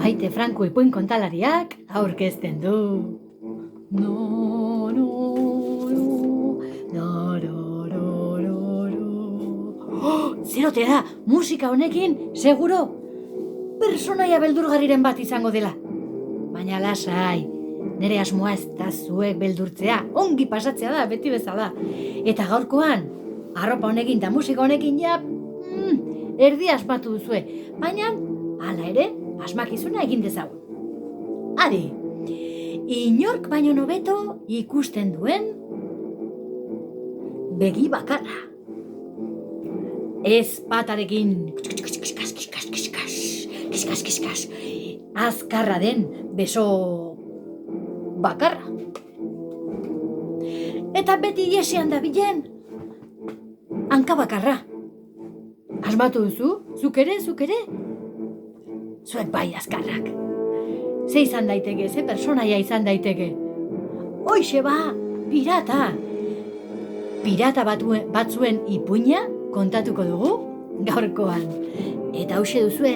Maite Franco ipuin kontalariak aurkezten du. No, no, no, no, no, no, no. Zer ote da, musika honekin, seguro, personaia beldurgarriren bat izango dela. Baina lasai, nire asmoa ez da zuek beldurtzea, ongi pasatzea da, beti bezala. Eta gaurkoan, arropa honekin eta musika honekin ja, erdi asmatu duzue. Baina, hala ere, asmakizuna egin dezagun. Adi, inork baino hobeto ikusten duen begi bakarra. Ezpatarekin azkarra den beso bakarra. Eta beti iesian dabilen hanka bakarra. Asmatu duzu? Zuk ere? Zuek bai azkarrak. Ze izan daiteke, ze personaia izan daiteke. Hoixe ba, pirata. Pirata batzuen ipuina kontatuko dugu gaurkoan. Eta hauxe duzue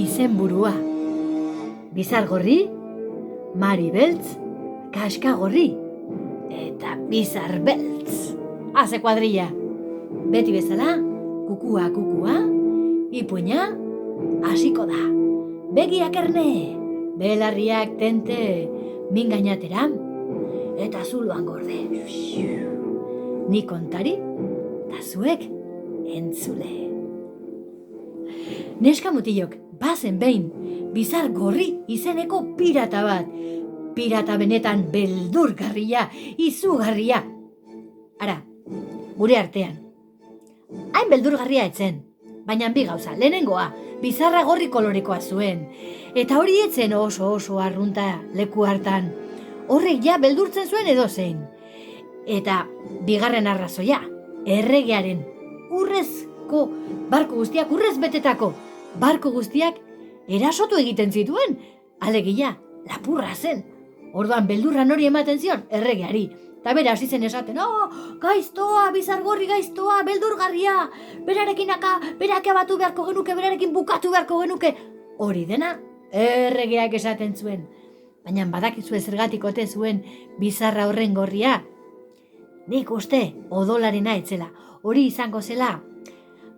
izenburua. Bizargorri, Maribeltz, Kaskagorri eta Bizarbeltz. Haze kuadrilla. Beti bezala, kukua, ipuina hasiko da. Begiak erne, belarriak tente, mingainatera, eta zuluan gorde. Ni kontari, eta zuek entzule. Neska mutilok, bazen behin, Bizargorri izeneko pirata bat. Pirata benetan beldurgarria, izugarria. Ara, gure artean. Hain beldurgarria etzen, baina bi gauza, lehenengoa, Bizarragorri kolorekoa zuen. Eta hori etzen oso arrunta leku hartan. Horrek ja beldurtzen zuen edozein. Eta bigarren arrazoia, erregearen urrezko barko guztiak, urrez betetako barko guztiak erasotu egiten zituen. Alegia, lapurra zen. Orduan beldurran hori ematen zion erregeari. Eta bera hasi zen esaten, gaiztoa, Bizargorri gaiztoa, beldurgarria, berake batu beharko genuke, berarekin bukatu beharko genuke. Hori dena, erregeak esaten zuen. Baina badakizue zergatik ote zuen bizarra horren gorria. Nik uste, odolarena etzela, hori izango zela.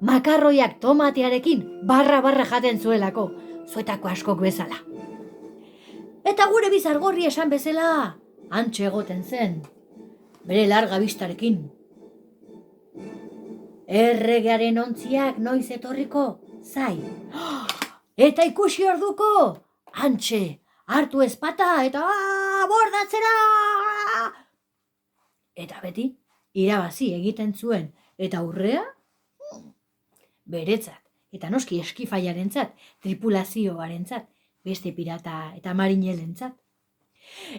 Makarroiak tomatearekin barra jaten zuelako, zuetako askok bezala. Eta gure Bizargorri esan bezala, hantxe egoten zen. Bere larga bistarekin. Erregearen ontziak noiz etorriko, zai. Eta ikusi orduko, hantxe, hartu ezpata eta bordatzera! Eta beti, irabazi egiten zuen, eta urrea, beretzat, eta noski eskifaiarentzat, tripulazioarentzat, beste pirata eta marinelentzat.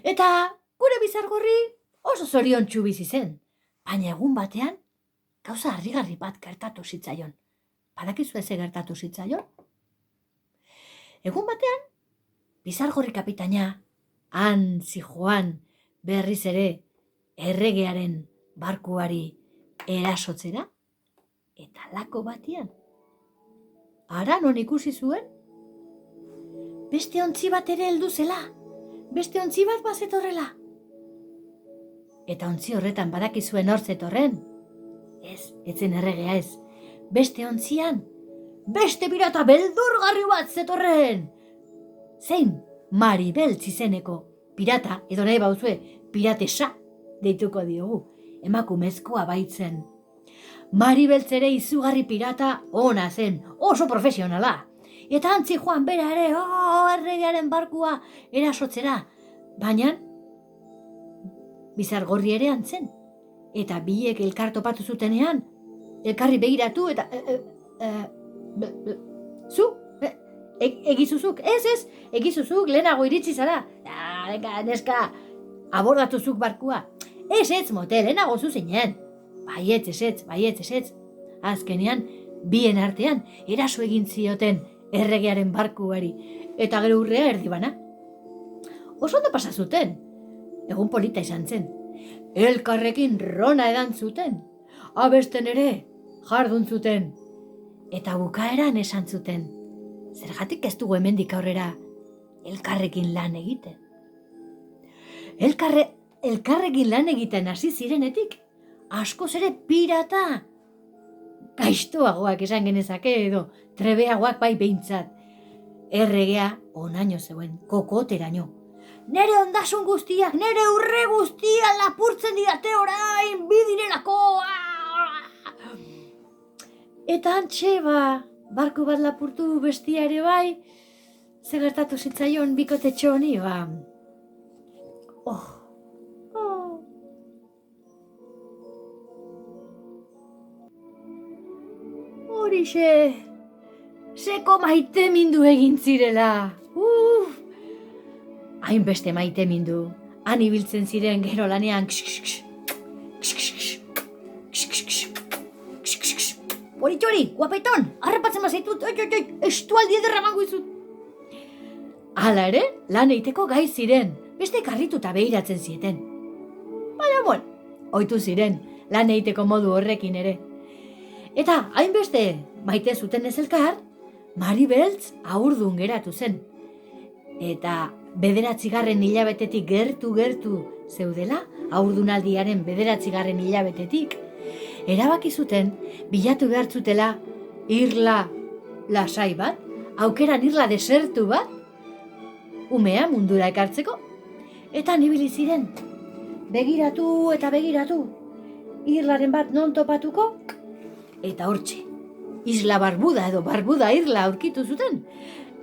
Eta gure Bizargorri oso zoriontsu bizi zen, baina egun batean gauza harrigarri bat gertatu zitzaion. Badakizue ze gertatu zitzaion? Egun batean, Bizargorri kapitaina han zijoan berriz ere erregearen barkuari erasotzera, eta lako batean. Ara non ikusi zuen? Beste ontzi bat ere heldu zela, beste ontzi bat bazetorrela. Eta ontzi horretan badakizuen hor zetorren? Ez, etzen erregea ez. Beste ontzian, beste pirata beldurgarri bat zetorren. Zein, Maribeltz izeneko pirata, edo nahi bauzue, piratesa deituko diogu, emakumezkoa baitzen. Maribeltz ere izugarri pirata ona zen, oso profesionala. Eta antzi joan bera ere, erregearen barkua erasotzera. Baina, Bizargorri ere antzen. Eta biek elkar topatu zutenean, elkarri begiratu eta... Zu? Egizuzuk? Ez, egizuzuk, lehenago iritsi zara. Neska, abordatuzuk barkua. Ez, motel, lehenago zu zinen. Baietz. Azkenean, bien artean, eraso egin zioten erregearen barkuari. Eta gero urrea erdibana. Oso ondo pasa zuten. Egun polita izan zen. Elkarrekin rona edan zuten. Abesten ere, jardun zuten. Eta bukaeran esan zuten. Zergatik ez dugu hemendik aurrera elkarrekin lan egiten. Elkarrekin lan egiten hasi zirenetik, askoz ere pirata gaiztoagoak esan genezake edo trebeagoak bai behintzat. Erregea onaino zeuen, kokoteraino. Nere ondasun guztiak, nere urre guztia lapurtzen didate orain, bidirelako! Eta antxe, barku bat lapurtu bestia ere bai, zer gertatu zitzaion bikotetxo honi, Horixe, seko maite mindu egin zirela. Hainbeste maite mindu. Han ibiltzen ziren gero lanean. Hori, guapeton, harrapatzen mazaitut, estualdi ederra mango izut. Hala ere, lan eiteko gai ziren, beste karrituta behiratzen zieten. Baina, ohitu ziren, lan eiteko modu horrekin ere. Eta, hainbeste maite zuten ez elkar, Maribeltz haurdun geratu zen. Eta 9. hilabetetik gertu zeudela, haurdunaldiaren 9. hilabetetik, erabaki zuten bilatu behar zutela irla lasai bat, aukeran irla desertu bat, umea mundura ekartzeko, eta nibili ziren. Begiratu eta begiratu, irlaren bat non topatuko, eta hortxe, Isla Barbuda edo Barbuda irla aurkitu zuten.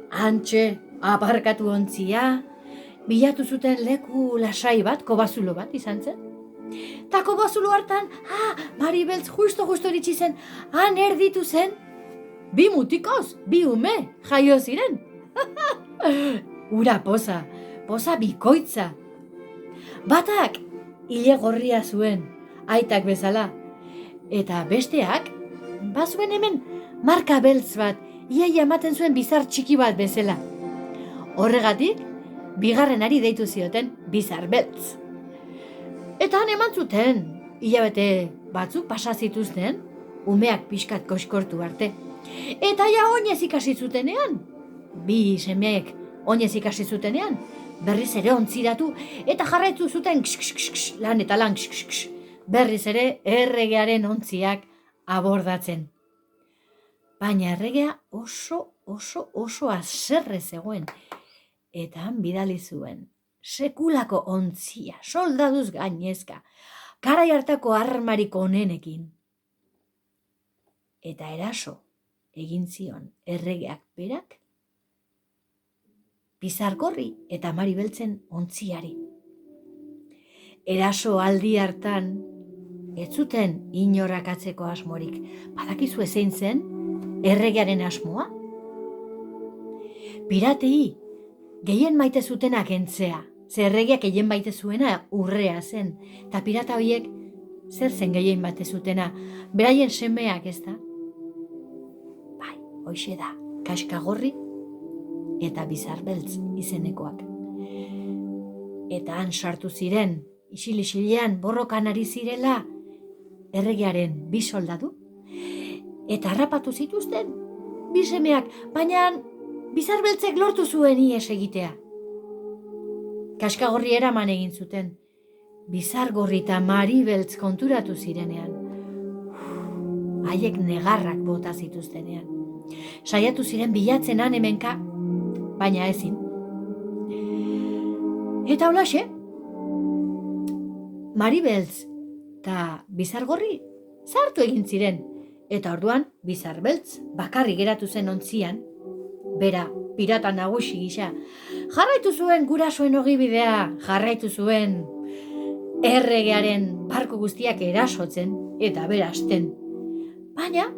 Antxe, aparkatu ontzia, bilatu zuten leku lasai bat, kobazulo bat izan zen. Ta kobazulo hartan, Maribeltz justo iritsi zen, han erditu zen, 2 mutikoz, 2 ume, jaio ziren. Ura poza bikoitza. Batak hile gorria zuen, aitak bezala, eta besteak, bazuen hemen marka beltz bat, iaia ematen zuen bizar txiki bat bezala. Horregatik, bigarrenari deitu zioten bizar beltz. Eta han eman zuten, hilabete batzuk pasa zituzten, umeak pixkat koskortu arte. Eta ja oinez ikasi zutenean, 2 semeek oinez ikasi zutenean, berriz ere ontziratu, eta jarraitu zuten lan eta lan, berriz ere erregearen ontziak abordatzen. Baina erregea oso haserre zegoen, eta han bidali zuen, sekulako ontzia, soldaduz gainezka, garai hartako armarik onenekin. Eta eraso egin zion erregeak berak, Bizargorri eta Maribeltzen ontziari. Eraso aldi hartan, ez zuten inorakatzeko asmorik. Badakizu zein zen erregearen asmoa? Piratei gehien maite zutenak kentzea. Ze erregeak gehien maite zuena urrea zen. Eta pirata horiek zer zen gehien maite zutena? Beraien semeak, ez da? Bai, hoixe da, Kaxkagorri eta Bizarbeltz izenekoak. Eta han sartu ziren, isil-isilean borrokan ari zirela, erregearen 2 soldadu, eta harrapatu zituzten 2 semeak, baina Bizarbeltzek lortu zuen ihes egitea. Kaxkagorri eraman egin zuten, Bizargorri eta Maribeltz konturatu zirenean. Haiek negarrak bota zituztenean. Saiatu ziren bilatzen han hemenka, baina ezin. Eta holaxe, Maribeltz eta Bizargorri sartu egin ziren, eta orduan Bizarbeltz bakarrik geratu zen ontzian, bera pirata nagusi gisa, jarraitu zuen gurasoen ogibidea, jarraitu zuen erregearen barku guztiak erasotzen eta berasten. Baina,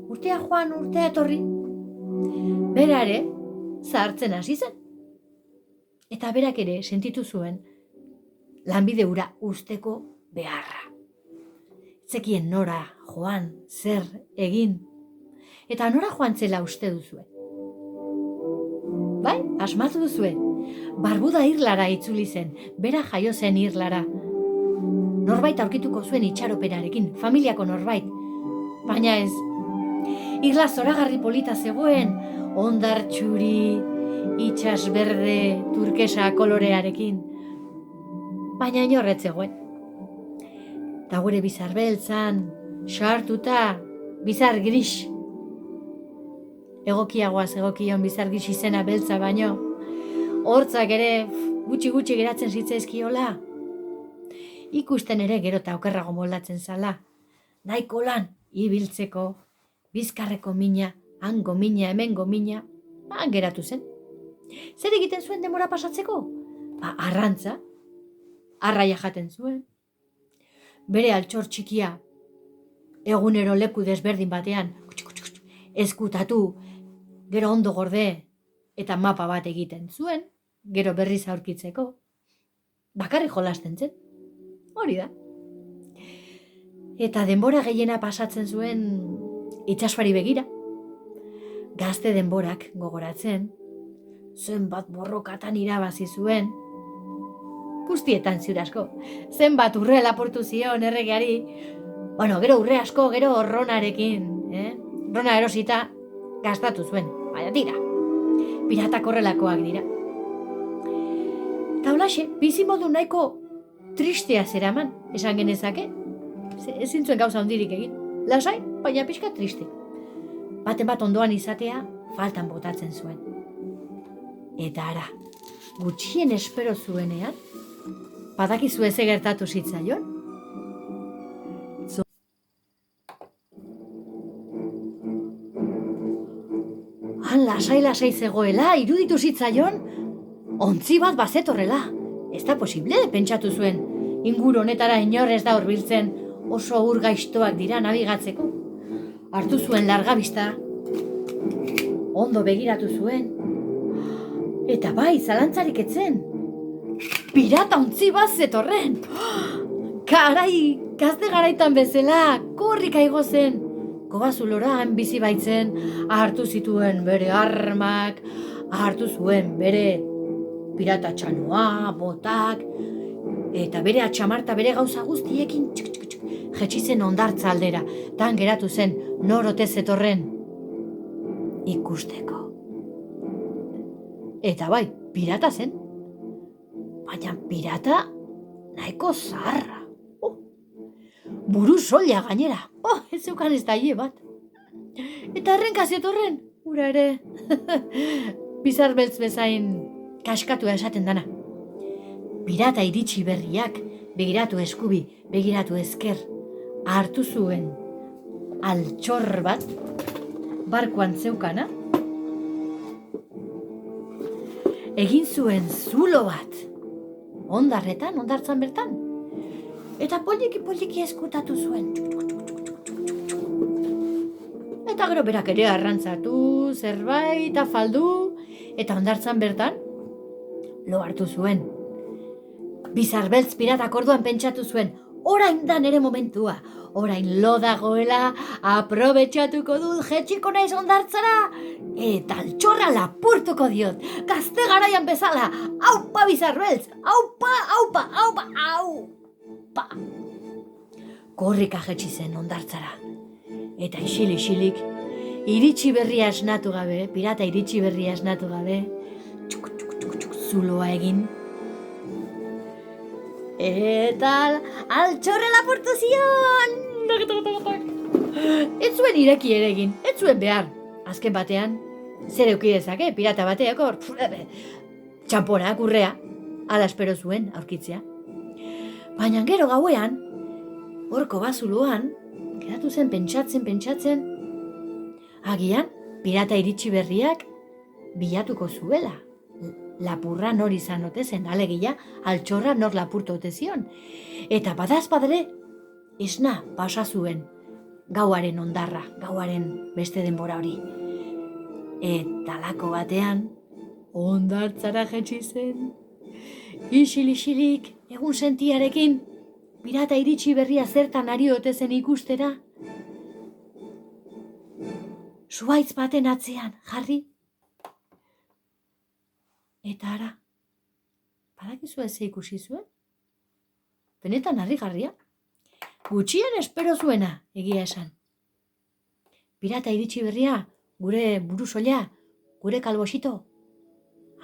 urtea joan, urtea etorri, bera ere zahartzen hasi zen. Eta berak ere sentitu zuen lanbide hura usteko beharra. Zekien nora joan, zer egin, eta nora joan zela uste duzue. Bai, asmatu duzue, Barbuda irlara itzuli zen, bera jaio zen irlara. Norbait aurkituko zuen itxaroperarekin, familiako norbait, baina ez. Irla zoragarri polita zegoen, hondar txuri, itxas berde turkesa kolorearekin. Baina inorret zegoen. Ta gure bizar beltzan, sartuta, bizar gris. Egokion bizar gris izena beltza baino. Hortzak ere gutxi geratzen zitzaizkiola. Ikusten ere gero eta okerrago moldatzen zala. Nahiko lan ibiltzeko, bizkarreko mina, hango mina, hemengo mina, geratu zen. Zer egiten zuen denbora pasatzeko? Arrantza, arraia jaten zuen. Bere altxor txikia, egunero leku desberdin batean, eskutatu, gero ondo gorde, eta mapa bat egiten zuen, gero berriz aurkitzeko. Bakarrik jolasten zen, hori da. Eta denbora gehiena pasatzen zuen itsasari begira. Gazte denborak gogoratzen, zenbat borrokatan irabazi zuen, guztietan ziur asko, zenbat urre lapurtu zion erregeari, gero urre asko, gero ronarekin, rona erosita gastatu zuen, baina tira, piratak horrelakoak dira. Eta holaxe, bizimodu nahiko tristea zeraman, esan genezake, ezin zuen gauza hondirik egin, lasai, baina pixka triste. Baten bat ondoan izatea, faltan botatzen zuen. Eta ara, gutxien espero zuenean, badakizu ez gertatu zitzaion? Han lasai zegoela, iruditu zitzaion, ontzi bat bazetorrela. Ez da posible, pentsatu zuen. Inguru honetara inor ez da hurbiltzen, oso ur gaiztoak dira nabigatzeko. Hartu zuen largabista, ondo begiratu zuen, eta bai, zalantzarik etzen. Pirata ontzi bat zetorren! Karai, gazte garaitan bezala, korrika igo zen. Kobazuloran bizi baitzen, hartu zituen bere armak, hartu zuen bere pirata txanoa, botak, eta bere atxamarta bere gauza guztiekin jetxi zen hondartza aldera, tan geratu zen nor ote zetorren ikusteko. Eta bai, pirata zen, baina pirata nahiko zaharra. Buru soila gainera, ez zeukan ez daie bat. Eta errenka zetorren, ura ere, bizar beltz bezain kaskatua esaten dana. Pirata iritsi berriak, begiratu eskubi, begiratu ezker, hartu zuen altxor bat, barkuan zeukana, egin zuen zulo bat, hondartzan bertan, eta poliki eskutatu zuen. Eta gero berak ere arrantzatu, zerbait, afaldu, eta hondartzan bertan, lo hartu zuen. Bizar beltz piratak orduan pentsatu zuen, orain da nere momentua, orain lo dagoela, aprobetxatuko dut, jetxiko naiz hondartzara, eta altxorra lapurtuko diot, gazte garaian bezala, aupa bizar beltz, aupa. Korrika jetxi zen hondartzara, eta isilik, iritsi berria esnatu gabe, pirata iritsi berria esnatu gabe, zuloa egin, eta altxorra lapurtu zion! Ez zuen ireki ere egin, ez zuen behar. Azken batean, zer euki dezake, pirata bateak hor, txamponak, urrea, ala espero zuen aurkitzea. Baina gero gauean, horko bazuluan, geratu zen pentsatzen, agian, pirata iritsi berriak bilatuko zuela. Lapurra nor izan ote zen, alegia, altxorra nor lapurtu ote zion. Eta badazpadere, esna pasa zuen gauaren ondarra, gauaren beste denbora hori. Eta lako batean, hondartzara jetxi zen, isilik, egun sentiarekin, pirata iritsi berria zertan ari ote zen ikustera, zuhaitz baten atzean jarri, eta ara, badakizu ez ikusi zuen? Benetan harrigarria. Gutxien espero zuena, egia esan. Pirata iritsi berria, gure burusoila, gure kalbosito,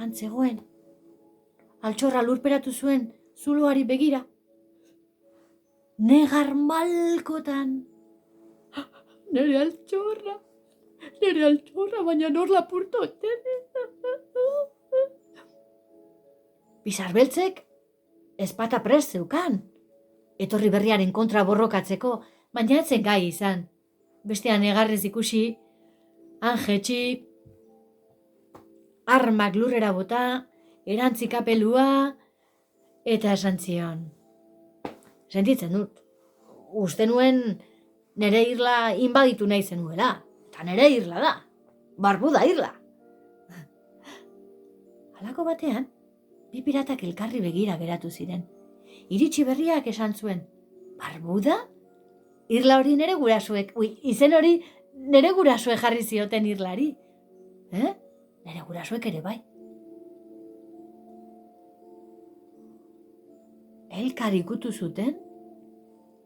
Antzegoen, altxorra lurperatu zuen zuloari begira. Negar malkotan. Nere altxorra, baina nor lapurtu. Bizar beltzek ezpata prest zeukan. Etorri berriaren kontra borrokatzeko, baina ez zen gai izan. Bestean negarrez ikusi, han jetxi, armak lurrera bota, erantzikapelua, eta esan zion. Sentitzen dut, uste nuen nere irla inbaditu nahi zenuela, eta nere irla da, barbuda irla. Halako batean, bi piratak elkarri begira geratu ziren. Iritsi berriak esan zuen, barbuda? Irla hori nere gurasuek, izen hori nere gurasuek jarri zioten irlari. Nere gurasuek ere bai. Elkar ikutu zuten,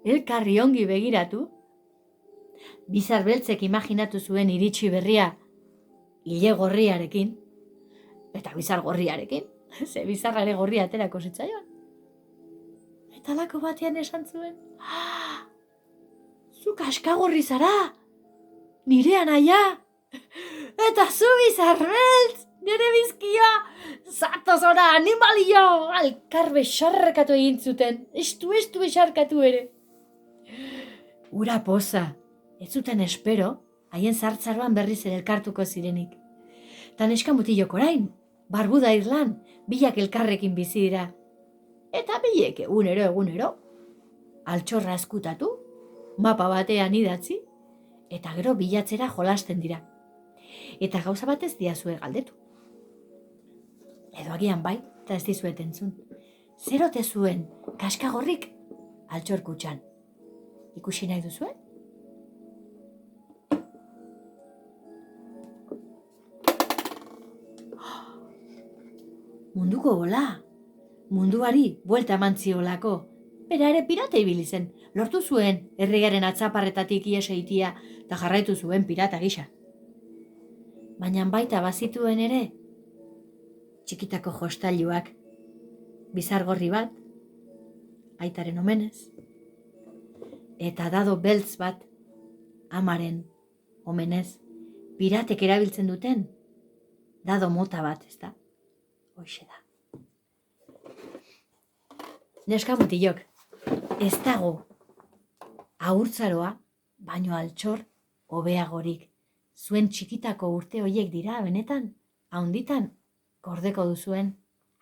elkarri ongi begiratu, bizar beltzek imaginatu zuen iritsi berria ile gorriarekin, eta bizar gorriarekin, ze bizarra ere gorria aterako zitzaion. Eta lako batean esan zuen, zu kaskagorri zara, nire anaia, eta zu bizar beltz, nire bizkia, zatoz ora, animalio, alkar besarkatu egin zuten, estu besarkatu ere. Ura poza, ez zuten espero, haien zartzaroan berriz ere elkartuko zirenik. Tan eskamutilok orain, barbuda irlan, bilak elkarrekin bizi dira. Eta bilek egunero, altxorra eskutatu, mapa batean idatzi, eta gero bilatzera jolasten dira. Eta gauza batez diazue galdetu. Edo agian bai, eta ez dizuet entzun. Zer ote zuen kaskagorrik altxorkutxan? Ikusi nahi duzue? Munduko bola, munduari buelta eman ziolako. Bera ere pirata ibili zen, lortu zuen erregaren atzaparretatik ihes egitea eta jarraitu zuen pirata gisa. Baina baita bazituen ere, txikitako jostailuak, bizargorri bat, aitaren omenez, eta dado beltz bat, amaren omenez, piratek erabiltzen duten, dado mota bat, ez da? Hoxe da. Neska mutilok, ez dago ahurtzaroa, baino altxor hobeagorik. Zuen txikitako urte horiek dira, benetan, haunditan, gordeko duzuen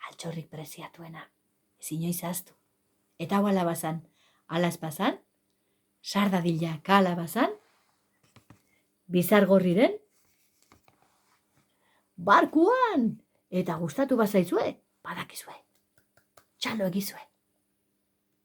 altxorrik preziatuena. Ez inoiz ahaztu. Eta hau alabazan, alaz bazan, sardadila kalabazan, bizargorriren, barkuan, eta gustatu bazaizue, badakizue. Txalo egizue.